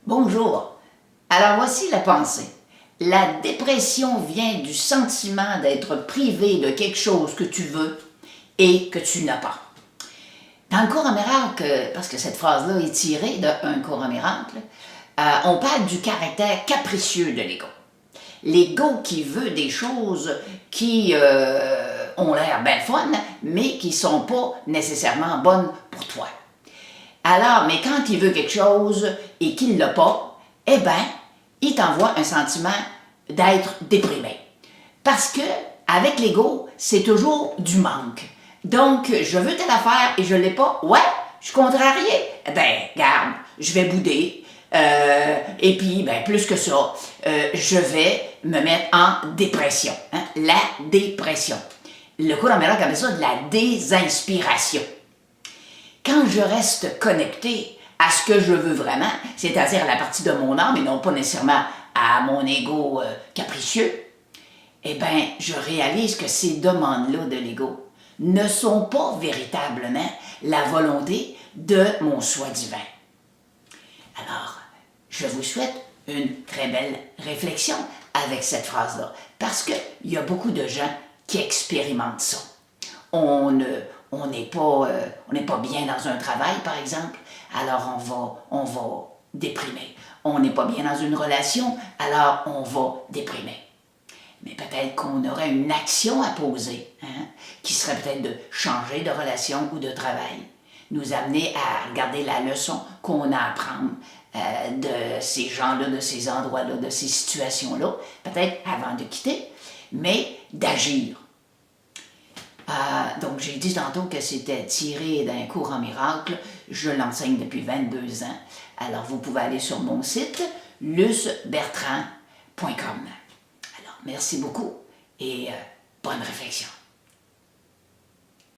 Bonjour. Alors voici la pensée. La dépression vient du sentiment d'être privé de quelque chose que tu veux et que tu n'as pas. Dans le cours en miracle, parce que cette phrase-là est tirée d'un cours en miracle, on parle du caractère capricieux de l'ego. L'ego qui veut des choses qui ont l'air bien fun, mais qui ne sont pas nécessairement bonnes pour toi. Alors, mais quand il veut quelque chose et qu'il ne l'a pas, eh bien, il t'envoie un sentiment d'être déprimé. Parce que, avec l'ego, c'est toujours du manque. Donc, je veux telle affaire et je ne l'ai pas. Ouais, je suis contrarié. Ben, garde, je vais bouder. Et puis, ben, plus que ça, je vais me mettre en dépression. Hein? La dépression. Le cours en miracle appelle ça de la désinspiration. Quand je reste connecté à ce que je veux vraiment, c'est-à-dire à la partie de mon âme et non pas nécessairement à mon ego capricieux, eh bien, je réalise que ces demandes-là de l'ego ne sont pas véritablement la volonté de mon soi divin. Alors, je vous souhaite une très belle réflexion avec cette phrase-là, parce qu'il y a beaucoup de gens qui expérimentent ça. On n'est pas bien dans un travail, par exemple, alors on va déprimer. On n'est pas bien dans une relation, alors on va déprimer. Mais peut-être qu'on aurait une action à poser, hein, qui serait peut-être de changer de relation ou de travail. Nous amener à regarder la leçon qu'on a à prendre de ces gens-là, de ces endroits-là, de ces situations-là, peut-être avant de quitter, mais d'agir. Donc, j'ai dit tantôt que c'était tiré d'un cours en miracle. Je l'enseigne depuis 22 ans. Alors, vous pouvez aller sur mon site, lucbertrand.com. Alors, merci beaucoup et bonne réflexion.